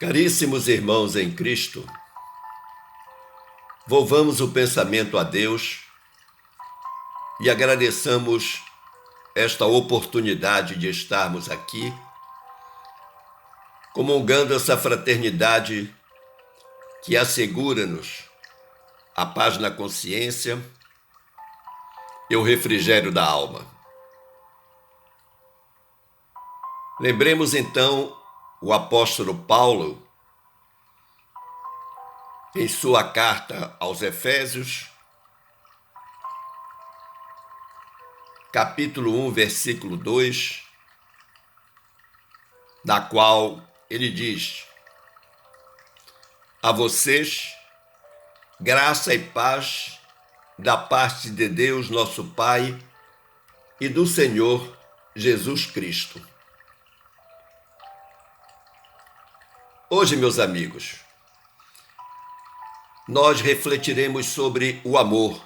Caríssimos irmãos em Cristo, volvamos o pensamento a Deus e agradeçamos esta oportunidade de estarmos aqui, comungando essa fraternidade que assegura-nos a paz na consciência e o refrigério da alma. Lembremos então o apóstolo Paulo, em sua carta aos Efésios, capítulo 1, versículo 2, na qual ele diz: a vocês, graça e paz da parte de Deus, nosso Pai, e do Senhor Jesus Cristo. Hoje, meus amigos, nós refletiremos sobre o amor,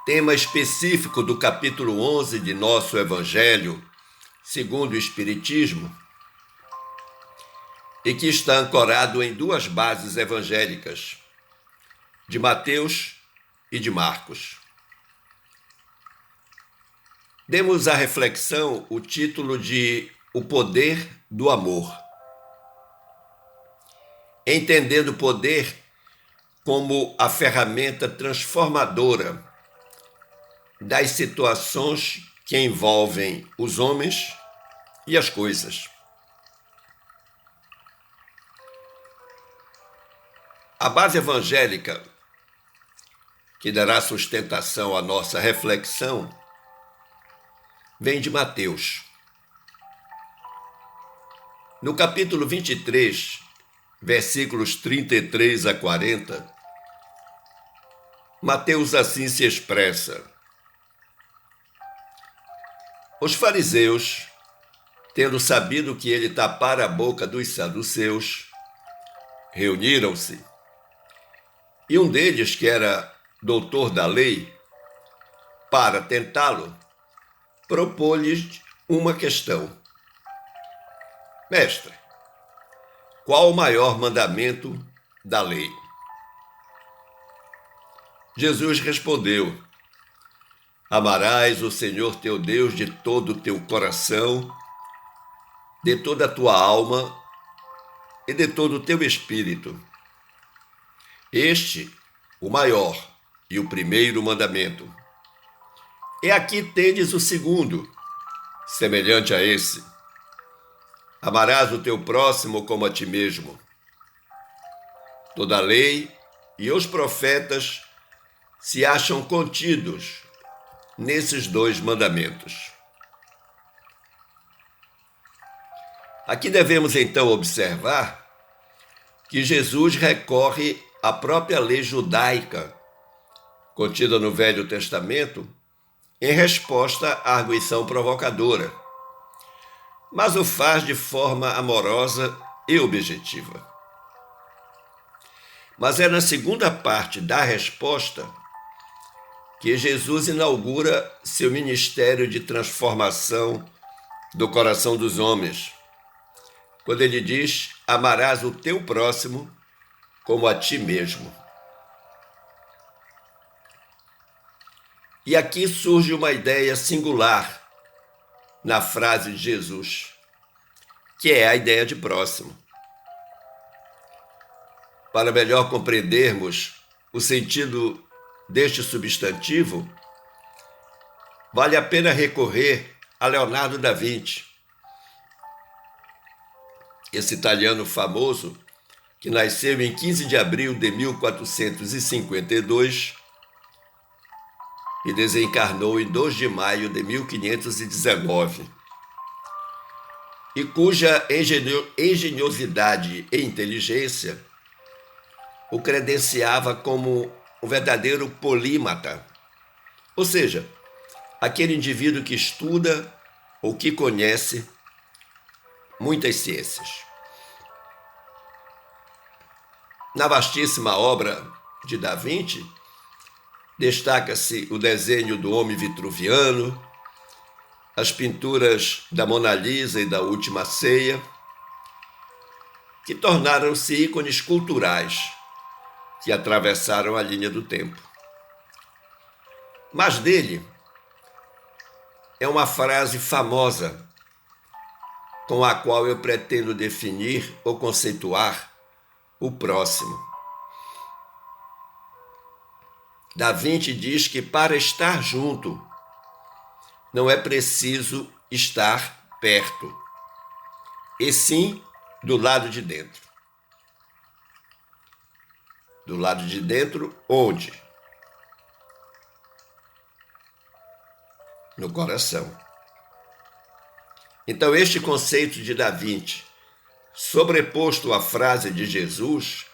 tema específico do capítulo 11 de nosso Evangelho, segundo o Espiritismo, e que está ancorado em duas bases evangélicas, de Mateus e de Marcos. Demos à reflexão o título de O Poder do Amor, entendendo o poder como a ferramenta transformadora das situações que envolvem os homens e as coisas. A base evangélica que dará sustentação à nossa reflexão vem de Mateus. No capítulo 23, versículos 33 a 40, Mateus assim se expressa: os fariseus, tendo sabido que ele tapara a boca dos saduceus, reuniram-se, e um deles, que era doutor da lei, para tentá-lo, propôs-lhes uma questão: mestre, qual o maior mandamento da lei? Jesus respondeu: amarás o Senhor teu Deus de todo o teu coração, de toda a tua alma e de todo o teu espírito. Este, o maior e o primeiro mandamento. E aqui tendes o segundo, semelhante a esse: amarás o teu próximo como a ti mesmo. Toda a lei e os profetas se acham contidos nesses dois mandamentos. Aqui devemos então observar que Jesus recorre à própria lei judaica, contida no Velho Testamento, em resposta à arguição provocadora, mas o faz de forma amorosa e objetiva. Mas é na segunda parte da resposta que Jesus inaugura seu ministério de transformação do coração dos homens, quando ele diz: amarás o teu próximo como a ti mesmo. E aqui surge uma ideia singular na frase de Jesus, que é a ideia de próximo. Para melhor compreendermos o sentido deste substantivo, vale a pena recorrer a Leonardo da Vinci, esse italiano famoso que nasceu em 15 de abril de 1452 e desencarnou em 2 de maio de 1519, e cuja engenhosidade e inteligência o credenciava como um verdadeiro polímata, ou seja, aquele indivíduo que estuda ou que conhece muitas ciências. Na vastíssima obra de Da Vinci, destaca-se o desenho do homem vitruviano, as pinturas da Mona Lisa e da Última Ceia, que tornaram-se ícones culturais que atravessaram a linha do tempo. Mas dele é uma frase famosa com a qual eu pretendo definir ou conceituar o próximo. Da Vinci diz que para estar junto não é preciso estar perto, e sim do lado de dentro. Do lado de dentro, onde? No coração. Então, este conceito de Da Vinci, sobreposto à frase de Jesus,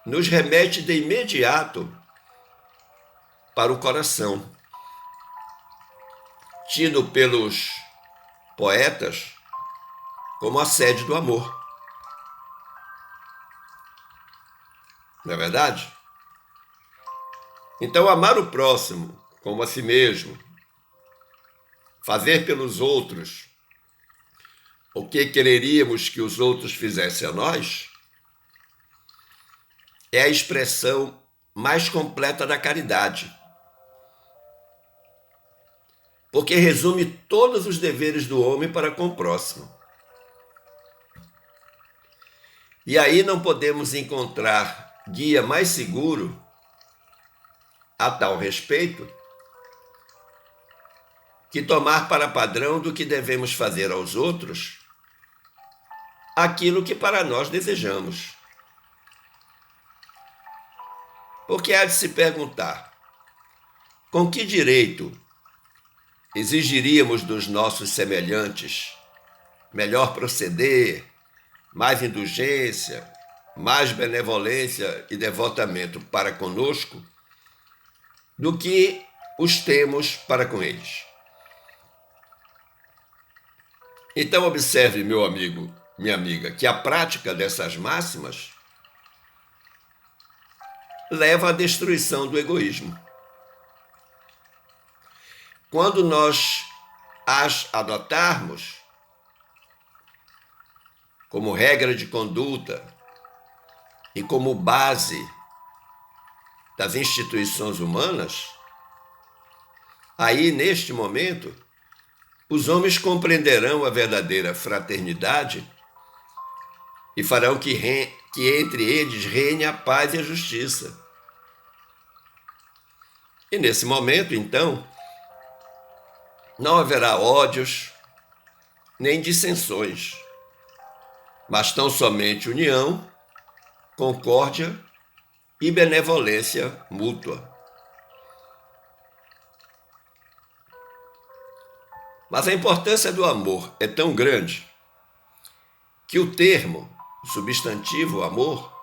nos remete de imediato para o coração, tido pelos poetas como a sede do amor. Não é verdade? Então, amar o próximo como a si mesmo, fazer pelos outros o que quereríamos que os outros fizessem a nós, é a expressão mais completa da caridade. Porque resume todos os deveres do homem para com o próximo. E aí não podemos encontrar guia mais seguro a tal respeito que tomar para padrão do que devemos fazer aos outros aquilo que para nós desejamos. Porque há de se perguntar, com que direito exigiríamos dos nossos semelhantes melhor proceder, mais indulgência, mais benevolência e devotamento para conosco do que os temos para com eles? Então observe, meu amigo, minha amiga, que a prática dessas máximas leva à destruição do egoísmo. Quando nós as adotarmos como regra de conduta e como base das instituições humanas, aí, neste momento, os homens compreenderão a verdadeira fraternidade e farão que entre eles reine a paz e a justiça. E nesse momento, então, não haverá ódios nem dissensões, mas tão somente união, concórdia e benevolência mútua. Mas a importância do amor é tão grande que o termo, o substantivo amor,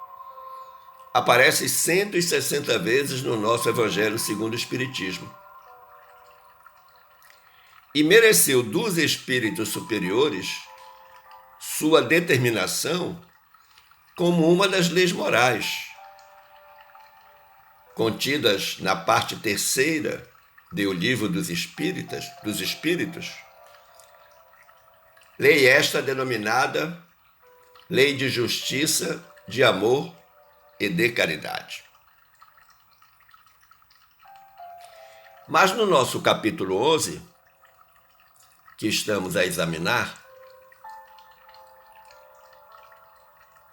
aparece 160 vezes no nosso Evangelho segundo o Espiritismo. E mereceu dos espíritos superiores sua determinação como uma das leis morais, contidas na parte terceira do Livro dos Espíritos, lei esta denominada Lei de Justiça, de Amor e de Caridade. Mas no nosso capítulo 11, que estamos a examinar,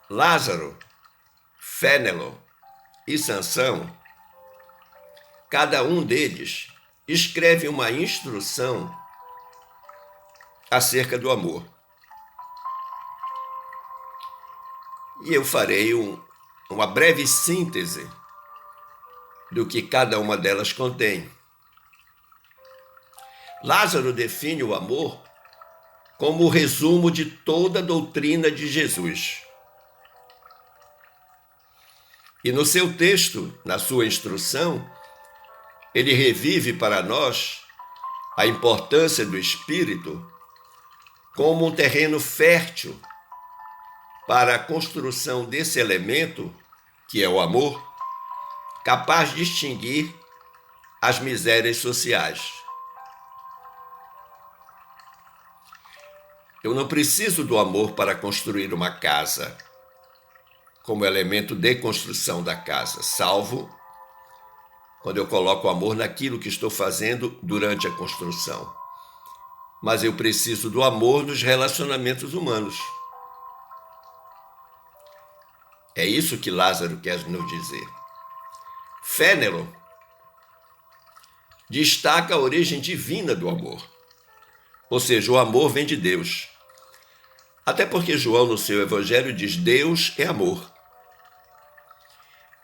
Lázaro, Fénelon e Sansão, cada um deles escreve uma instrução acerca do amor. E eu farei uma breve síntese do que cada uma delas contém. Lázaro define o amor como o resumo de toda a doutrina de Jesus. E no seu texto, na sua instrução, ele revive para nós a importância do espírito como um terreno fértil para a construção desse elemento, que é o amor, capaz de extinguir as misérias sociais. Eu não preciso do amor para construir uma casa, como elemento de construção da casa, salvo quando eu coloco o amor naquilo que estou fazendo durante a construção. Mas eu preciso do amor nos relacionamentos humanos. É isso que Lázaro quer nos dizer. Fénelon destaca a origem divina do amor. Ou seja, o amor vem de Deus. Até porque João, no seu evangelho, diz: Deus é amor.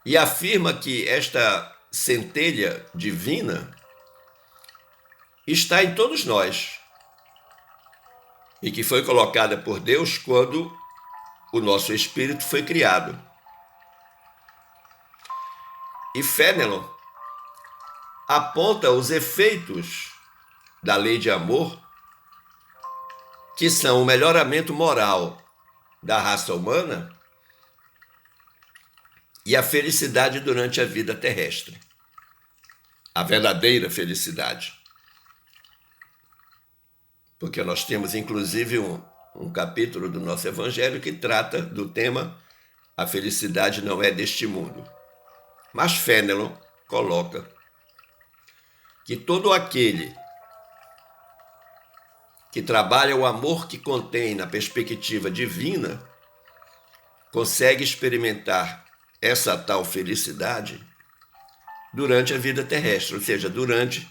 E afirma que esta centelha divina está em todos nós e que foi colocada por Deus quando o nosso espírito foi criado. E Fénelon aponta os efeitos da lei de amor, que são o melhoramento moral da raça humana e a felicidade durante a vida terrestre. A verdadeira felicidade. Porque nós temos, inclusive, um capítulo do nosso evangelho que trata do tema A felicidade não é deste mundo. Mas Fénelon coloca que todo aquele que trabalha o amor que contém na perspectiva divina consegue experimentar essa tal felicidade durante a vida terrestre, ou seja, durante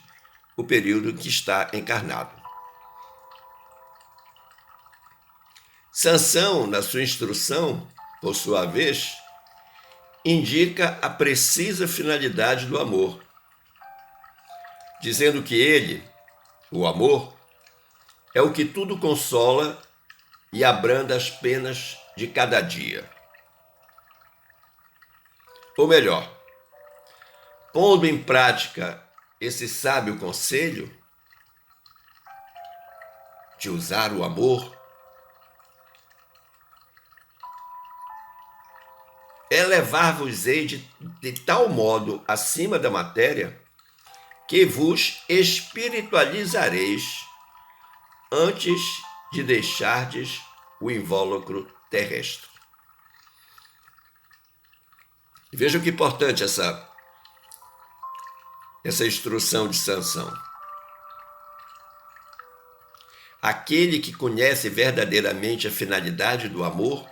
o período em que está encarnado. Sansão, na sua instrução, por sua vez, indica a precisa finalidade do amor, dizendo que ele, o amor, é o que tudo consola e abranda as penas de cada dia. Ou melhor, pondo em prática esse sábio conselho de usar o amor, elevar-vos-ei de tal modo acima da matéria que vos espiritualizareis antes de deixardes o invólucro terrestre. Vejam que importante essa instrução de Sansão. Aquele que conhece verdadeiramente a finalidade do amor,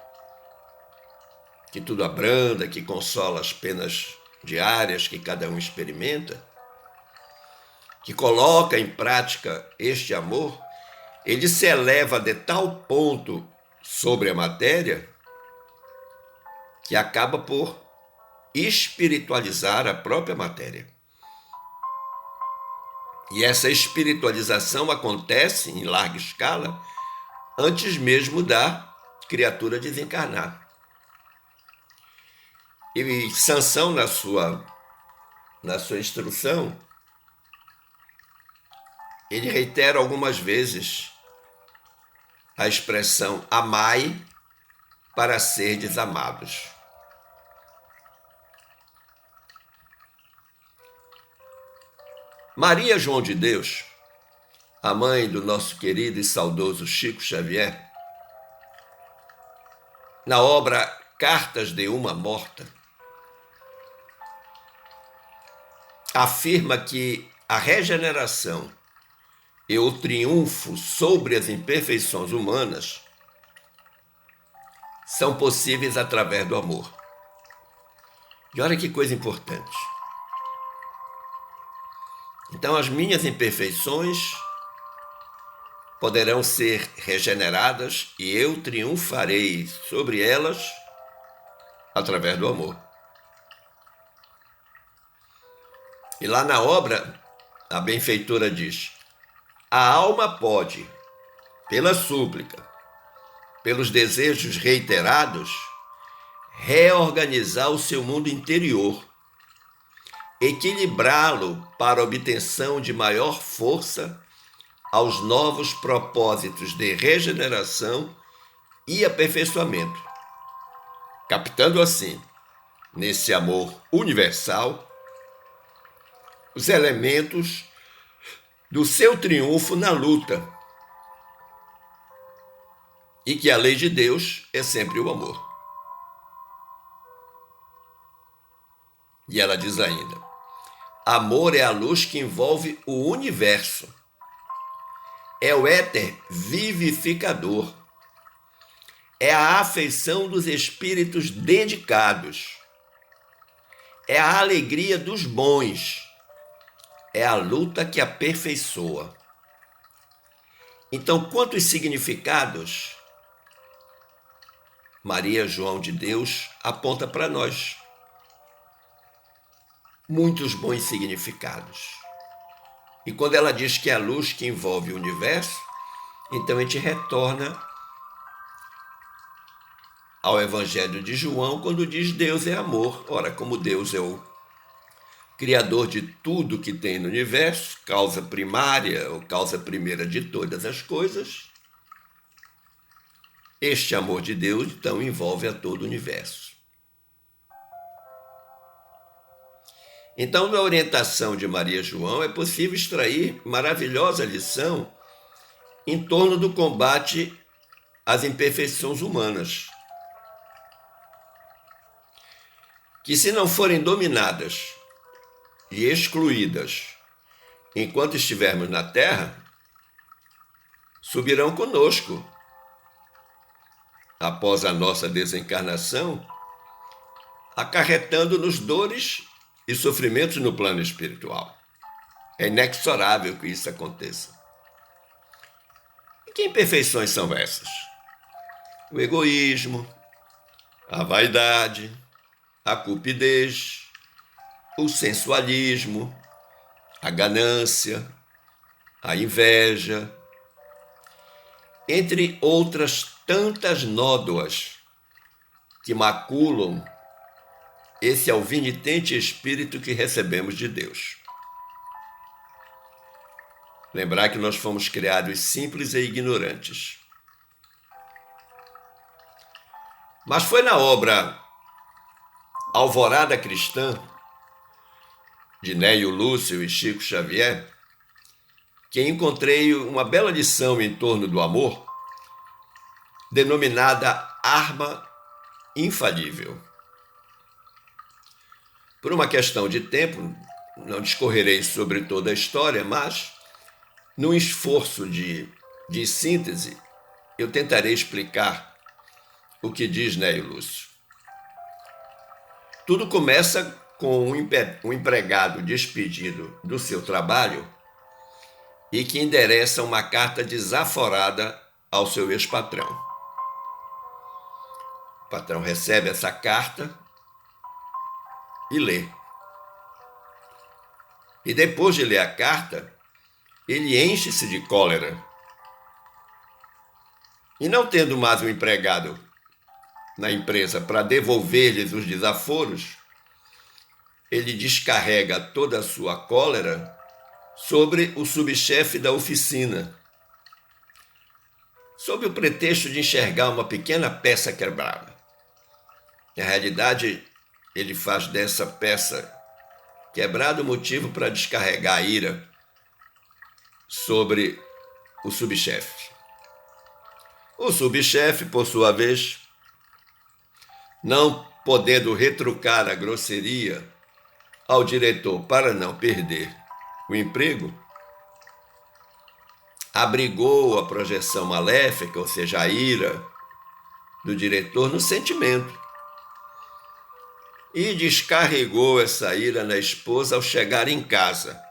que tudo abranda, que consola as penas diárias que cada um experimenta, que coloca em prática este amor, ele se eleva de tal ponto sobre a matéria que acaba por espiritualizar a própria matéria. E essa espiritualização acontece em larga escala antes mesmo da criatura desencarnar. E Sansão, na sua instrução, ele reitera algumas vezes a expressão amai para serdes amados. Maria João de Deus, a mãe do nosso querido e saudoso Chico Xavier, na obra Cartas de uma Morta, afirma que a regeneração e o triunfo sobre as imperfeições humanas são possíveis através do amor. E olha que coisa importante. Então, as minhas imperfeições poderão ser regeneradas e eu triunfarei sobre elas através do amor. E lá na obra, a benfeitora diz: a alma pode, pela súplica, pelos desejos reiterados, reorganizar o seu mundo interior, equilibrá-lo para a obtenção de maior força aos novos propósitos de regeneração e aperfeiçoamento, captando assim, nesse amor universal, os elementos do seu triunfo na luta, e que a lei de Deus é sempre o amor. E ela diz ainda: amor é a luz que envolve o universo. É o éter vivificador. É a afeição dos espíritos dedicados. É a alegria dos bons. É a luta que aperfeiçoa. Então, quantos significados Maria João de Deus aponta para nós? Muitos bons significados. E quando ela diz que é a luz que envolve o universo, então a gente retorna ao Evangelho de João, quando diz Deus é amor. Ora, como Deus é o Criador de tudo que tem no universo, causa primária ou causa primeira de todas as coisas, este amor de Deus, então, envolve a todo o universo. Então, da orientação de Maria João, é possível extrair maravilhosa lição em torno do combate às imperfeições humanas, que, se não forem dominadas e excluídas enquanto estivermos na Terra, subirão conosco após a nossa desencarnação, acarretando-nos dores e sofrimentos no plano espiritual. É inexorável que isso aconteça. E que imperfeições são essas? O egoísmo, a vaidade, a cupidez, o sensualismo, a ganância, a inveja, entre outras tantas nódoas que maculam esse alvinitente espírito que recebemos de Deus. Lembrar que nós fomos criados simples e ignorantes. Mas foi na obra Alvorada Cristã, de Nélio Lúcio e Chico Xavier, que encontrei uma bela lição em torno do amor, denominada Arma Infalível. Por uma questão de tempo, não discorrerei sobre toda a história, mas, num esforço de síntese, eu tentarei explicar o que diz Nélio Lúcio. Tudo começa com um empregado despedido do seu trabalho e que endereça uma carta desaforada ao seu ex-patrão. O patrão recebe essa carta e lê. E depois de ler a carta, ele enche-se de cólera. E não tendo mais um empregado na empresa para devolver-lhes os desaforos, ele descarrega toda a sua cólera sobre o subchefe da oficina, sob o pretexto de enxergar uma pequena peça quebrada. Na realidade, ele faz dessa peça quebrada o motivo para descarregar a ira sobre o subchefe. O subchefe, por sua vez, não podendo retrucar a grosseria ao diretor para não perder o emprego, abrigou a projeção maléfica, ou seja, a ira do diretor no sentimento, e descarregou essa ira na esposa ao chegar em casa,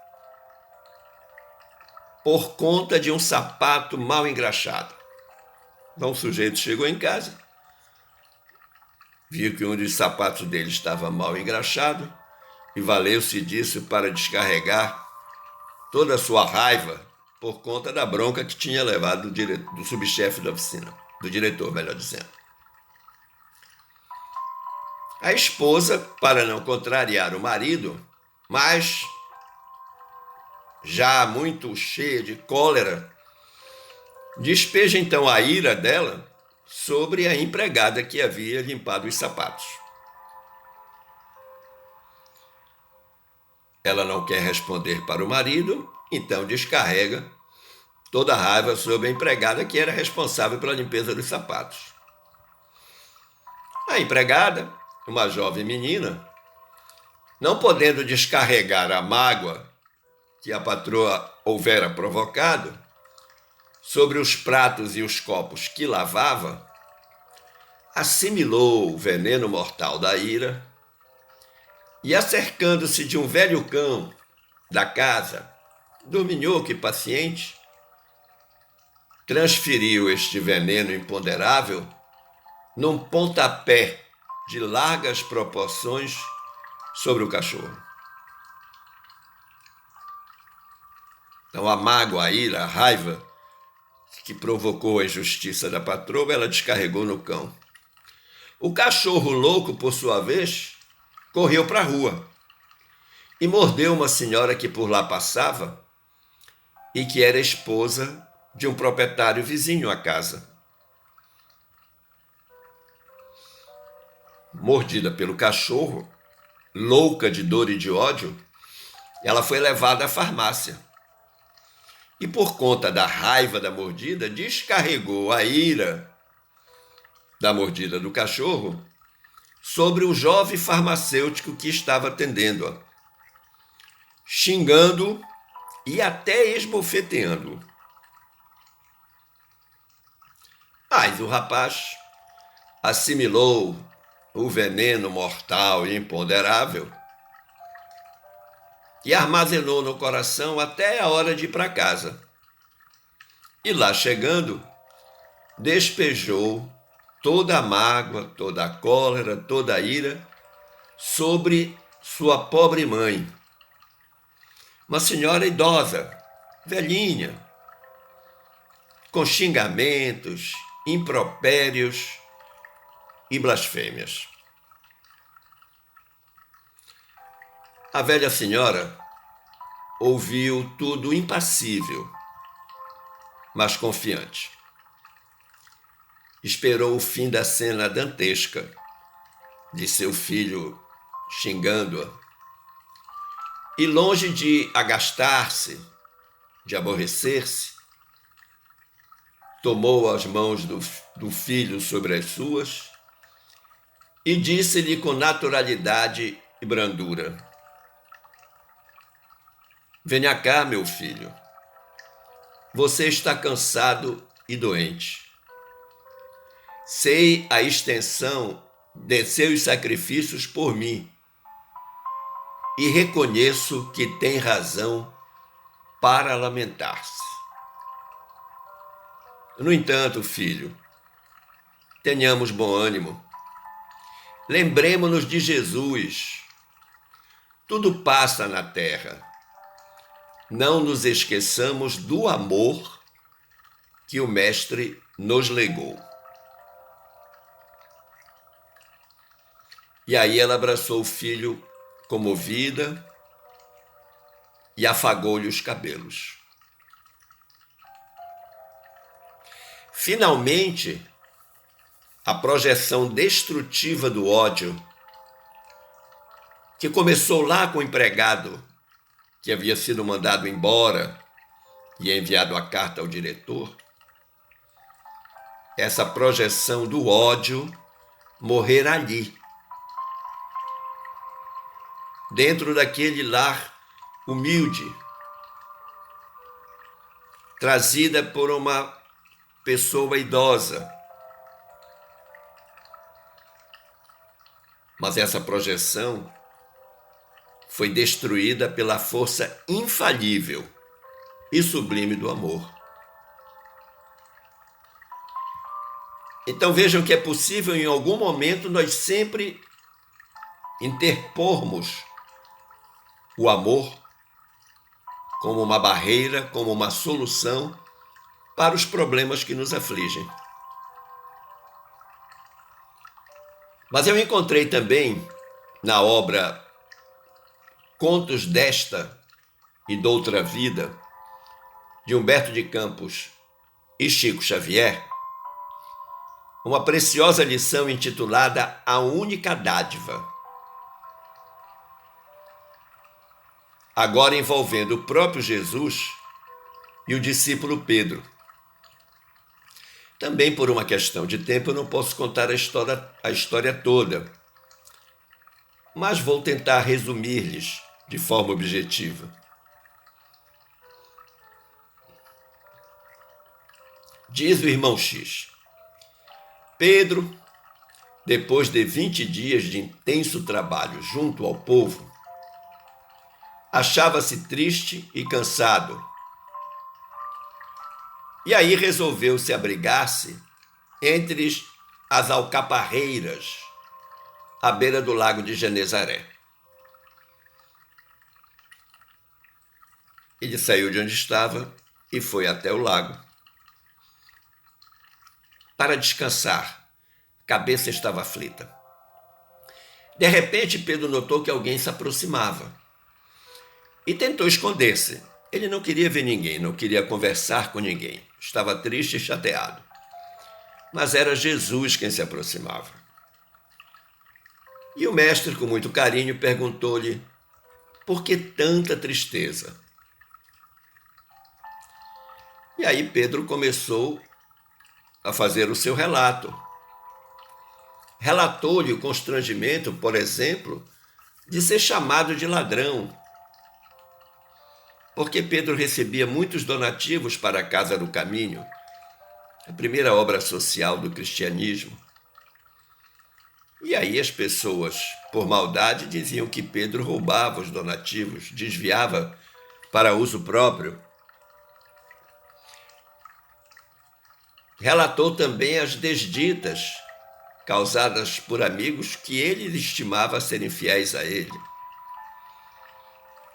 por conta de um sapato mal engraxado. Então o sujeito chegou em casa, viu que um dos sapatos dele estava mal engraxado e valeu-se disso para descarregar toda a sua raiva por conta da bronca que tinha levado do subchefe da oficina, do diretor, melhor dizendo. A esposa, para não contrariar o marido, mas já muito cheia de cólera, despeja então a ira dela sobre a empregada que havia limpado os sapatos. Ela não quer responder para o marido, então descarrega toda a raiva sobre a empregada que era responsável pela limpeza dos sapatos. A empregada, uma jovem menina, Não podendo descarregar a mágoa que a patroa houvera provocado sobre os pratos e os copos que lavava, assimilou o veneno mortal da ira e, acercando-se de um velho cão da casa, dorminhoco e paciente, transferiu este veneno imponderável num pontapé de largas proporções sobre o cachorro. Então a mágoa, a ira, a raiva que provocou a injustiça da patroa, ela descarregou no cão. O cachorro louco, por sua vez, correu para a rua e mordeu uma senhora que por lá passava e que era esposa de um proprietário vizinho à casa. Mordida pelo cachorro, louca de dor e de ódio, ela foi levada à farmácia. E por conta da raiva da mordida, descarregou a ira da mordida do cachorro sobre o jovem farmacêutico que estava atendendo-a, xingando e até esbofeteando. Mas o rapaz assimilou o veneno mortal e imponderável e armazenou no coração até a hora de ir para casa. E lá chegando, despejou toda a mágoa, toda a cólera, toda a ira sobre sua pobre mãe, uma senhora idosa, velhinha, com xingamentos, impropérios e blasfêmias. A velha senhora ouviu tudo impassível, mas confiante. Esperou o fim da cena dantesca de seu filho xingando-a e, longe de agastar-se, de aborrecer-se, tomou as mãos do filho sobre as suas e disse-lhe com naturalidade e brandura: venha cá, meu filho. Você está cansado e doente. Sei a extensão de seus sacrifícios por mim e reconheço que tem razão para lamentar-se. No entanto, filho, tenhamos bom ânimo. Lembremo-nos de Jesus. Tudo passa na terra. Não nos esqueçamos do amor que o Mestre nos legou. E aí ela abraçou o filho comovida e afagou-lhe os cabelos. Finalmente, a projeção destrutiva do ódio, que começou lá com o empregado que havia sido mandado embora e enviado a carta ao diretor, essa projeção do ódio morrer ali, dentro daquele lar humilde, trazida por uma pessoa idosa. Mas essa projeção foi destruída pela força infalível e sublime do amor. Então vejam que é possível em algum momento nós sempre interpormos o amor como uma barreira, como uma solução para os problemas que nos afligem. Mas eu encontrei também na obra Contos desta e d'outra vida, de Humberto de Campos e Chico Xavier, uma preciosa lição intitulada A Única Dádiva, agora envolvendo o próprio Jesus e o discípulo Pedro. Também por uma questão de tempo eu não posso contar a história toda, mas vou tentar resumir-lhes de forma objetiva. Diz o irmão X: Pedro, depois de 20 dias de intenso trabalho junto ao povo, achava-se triste e cansado. E aí resolveu se abrigar-se entre as alcaparreiras, à beira do lago de Genezaré. Ele saiu de onde estava e foi até o lago para descansar. A cabeça estava aflita. De repente, Pedro notou que alguém se aproximava e tentou esconder-se. Ele não queria ver ninguém, não queria conversar com ninguém. Estava triste e chateado. Mas era Jesus quem se aproximava. E o mestre, com muito carinho, perguntou-lhe: por que tanta tristeza? E aí Pedro começou a fazer o seu relato. Relatou-lhe o constrangimento, por exemplo, de ser chamado de ladrão, porque Pedro recebia muitos donativos para a Casa do Caminho, a primeira obra social do cristianismo. E aí as pessoas, por maldade, diziam que Pedro roubava os donativos, desviava para uso próprio. Relatou também as desditas causadas por amigos que ele estimava serem fiéis a ele.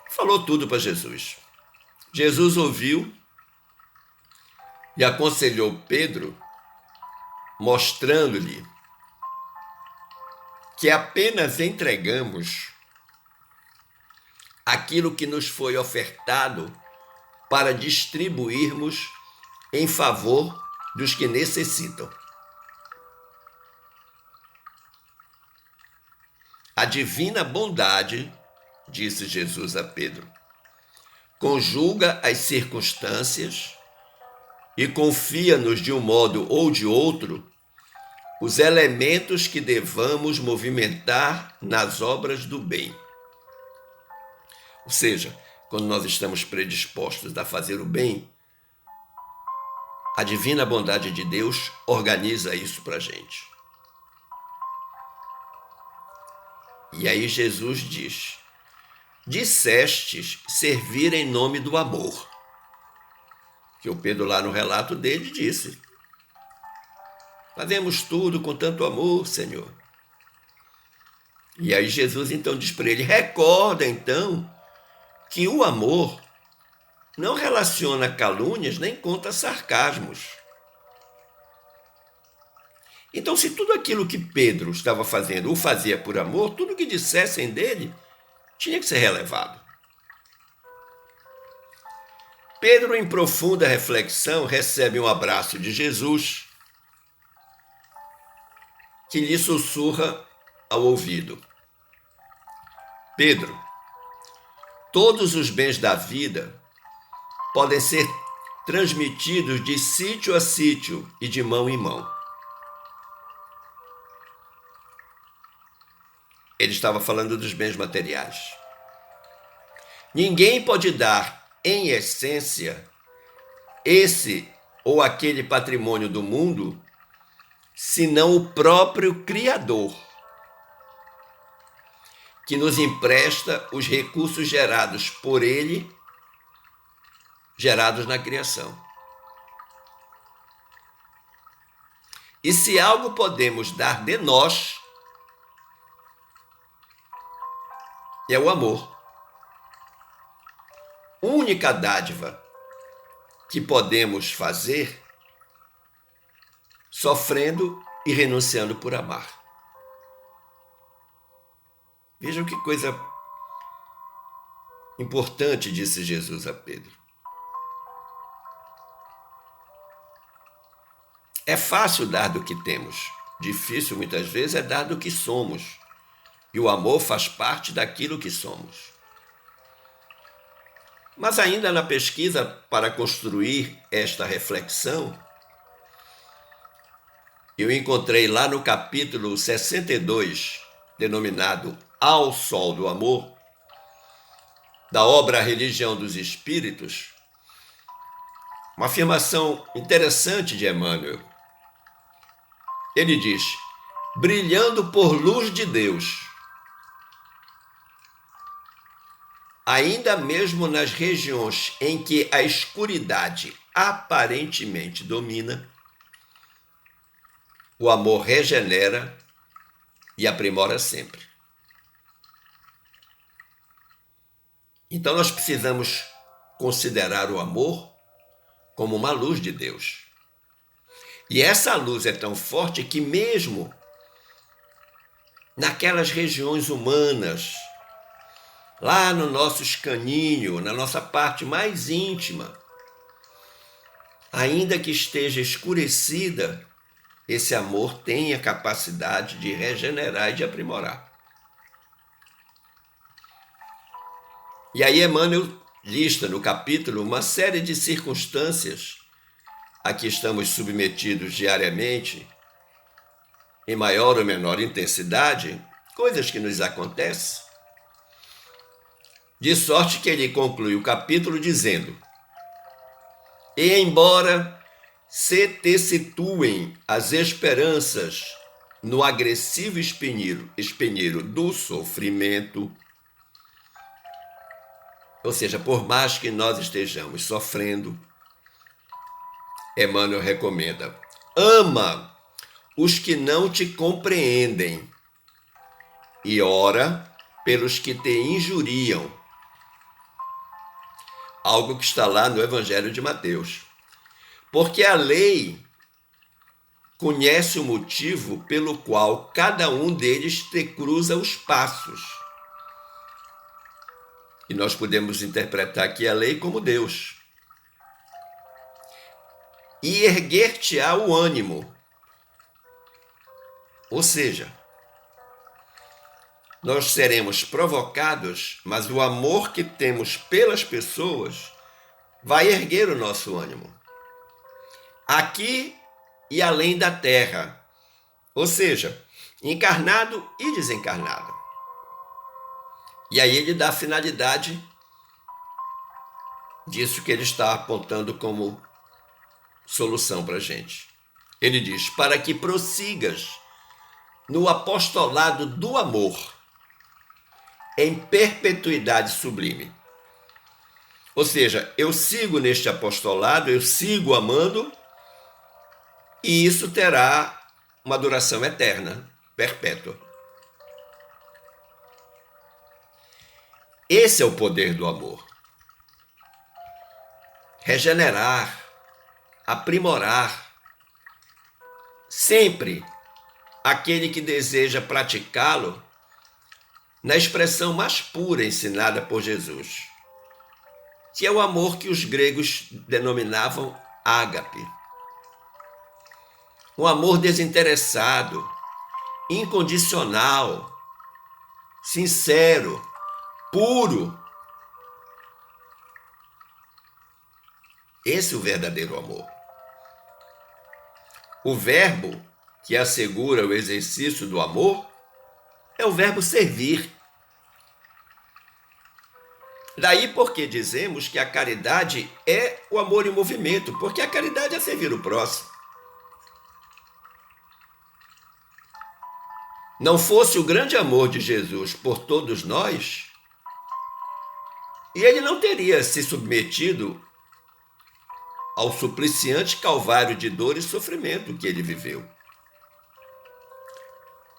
Falou tudo para Jesus. Jesus ouviu e aconselhou Pedro, mostrando-lhe que apenas entregamos aquilo que nos foi ofertado para distribuirmos em favor dos que necessitam. A divina bondade, disse Jesus a Pedro, conjuga as circunstâncias e confia-nos de um modo ou de outro os elementos que devamos movimentar nas obras do bem. Ou seja, quando nós estamos predispostos a fazer o bem, a divina bondade de Deus organiza isso para a gente. E aí Jesus diz: dissestes servir em nome do amor. Que o Pedro lá no relato dele disse: fazemos tudo com tanto amor, Senhor. E aí Jesus então diz para ele: recorda então que o amor não relaciona calúnias nem conta sarcasmos. Então, se tudo aquilo que Pedro estava fazendo o fazia por amor, tudo que dissessem dele tinha que ser relevado. Pedro, em profunda reflexão, recebe um abraço de Jesus, que lhe sussurra ao ouvido: Pedro, todos os bens da vida podem ser transmitidos de sítio a sítio e de mão em mão. Ele estava falando dos bens materiais. Ninguém pode dar, em essência, esse ou aquele patrimônio do mundo, senão o próprio Criador, que nos empresta os recursos gerados por Ele, gerados na criação. E se algo podemos dar de nós, é o amor. Única dádiva que podemos fazer sofrendo e renunciando por amar. Vejam que coisa importante, disse Jesus a Pedro. É fácil dar do que temos, difícil muitas vezes é dar do que somos. E o amor faz parte daquilo que somos. Mas ainda na pesquisa para construir esta reflexão, eu encontrei lá no capítulo 62, denominado Ao Sol do Amor, da obra A Religião dos Espíritos, uma afirmação interessante de Emmanuel. Ele diz: brilhando por luz de Deus, ainda mesmo nas regiões em que a escuridade aparentemente domina, o amor regenera e aprimora sempre. Então nós precisamos considerar o amor como uma luz de Deus. E essa luz é tão forte que mesmo naquelas regiões humanas, lá no nosso escaninho, na nossa parte mais íntima, ainda que esteja escurecida, esse amor tem a capacidade de regenerar e de aprimorar. E aí Emmanuel lista no capítulo uma série de circunstâncias a que estamos submetidos diariamente, em maior ou menor intensidade, coisas que nos acontecem, de sorte que ele conclui o capítulo dizendo: e embora se tessituem as esperanças no agressivo espinheiro do sofrimento, ou seja, por mais que nós estejamos sofrendo, Emmanuel recomenda: ama os que não te compreendem e ora pelos que te injuriam. Algo que está lá no Evangelho de Mateus. Porque a lei conhece o motivo pelo qual cada um deles te cruza os passos. E nós podemos interpretar aqui a lei como Deus. E erguer-te-á o ânimo. Ou seja, nós seremos provocados, mas o amor que temos pelas pessoas vai erguer o nosso ânimo. Aqui e além da terra. Ou seja, encarnado e desencarnado. E aí ele dá a finalidade disso que ele está apontando como solução para a gente. Ele diz: para que prossigas no apostolado do amor, em perpetuidade sublime. Ou seja, eu sigo neste apostolado, eu sigo amando, e isso terá uma duração eterna, perpétua. Esse é o poder do amor. Regenerar, aprimorar, sempre aquele que deseja praticá-lo na expressão mais pura ensinada por Jesus, que é o amor que os gregos denominavam ágape. Um amor desinteressado, incondicional, sincero, puro. Esse é o verdadeiro amor. O verbo que assegura o exercício do amor é o verbo servir. Daí porque dizemos que a caridade é o amor em movimento, porque a caridade é servir o próximo. Não fosse o grande amor de Jesus por todos nós, e ele não teria se submetido ao supliciante calvário de dor e sofrimento que ele viveu.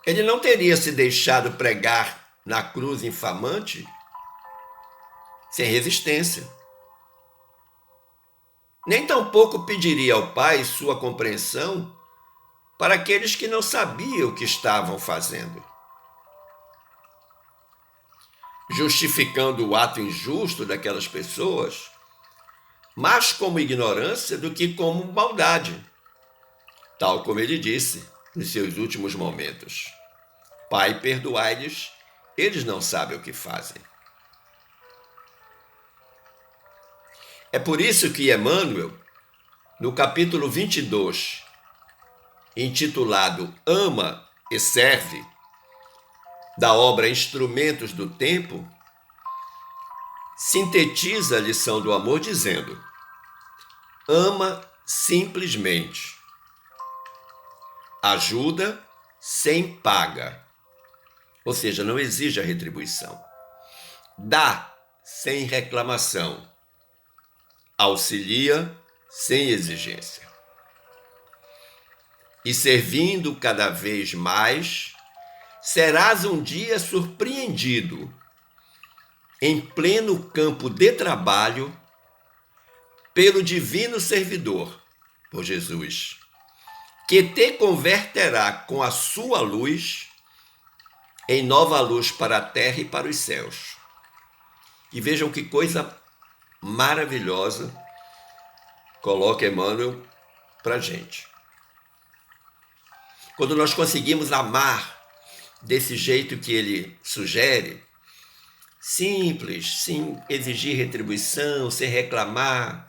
Ele não teria se deixado pregar na cruz infamante sem resistência. Nem tampouco pediria ao Pai sua compreensão para aqueles que não sabiam o que estavam fazendo, justificando o ato injusto daquelas pessoas, mais como ignorância do que como maldade, tal como ele disse nos seus últimos momentos: Pai, perdoai-lhes, eles não sabem o que fazem. É por isso que Emmanuel, no capítulo 22, intitulado Ama e Serve, da obra Instrumentos do Tempo, sintetiza a lição do amor dizendo: ama simplesmente, ajuda sem paga, ou seja, não exige a retribuição, dá sem reclamação, auxilia sem exigência. E servindo cada vez mais, serás um dia surpreendido em pleno campo de trabalho pelo divino servidor, por Jesus, que te converterá com a sua luz em nova luz para a terra e para os céus. E vejam que coisa maravilhosa coloca Emmanuel para a gente. Quando nós conseguimos amar desse jeito que ele sugere, simples, sem exigir retribuição, sem reclamar,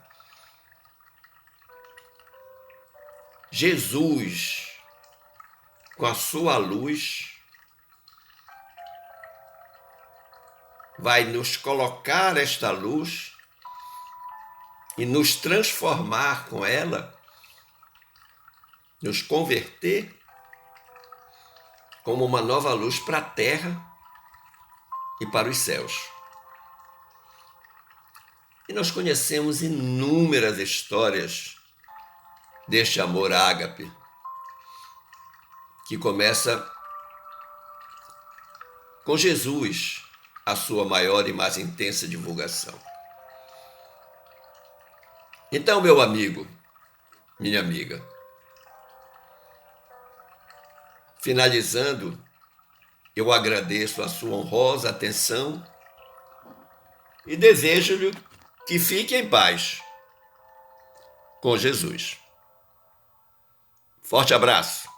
Jesus, com a sua luz, vai nos colocar esta luz e nos transformar com ela, nos converter como uma nova luz para a terra e para os céus. E nós conhecemos inúmeras histórias deste amor ágape, que começa com Jesus, a sua maior e mais intensa divulgação. Então, meu amigo, minha amiga, finalizando, eu agradeço a sua honrosa atenção e desejo-lhe que fique em paz com Jesus. Forte abraço.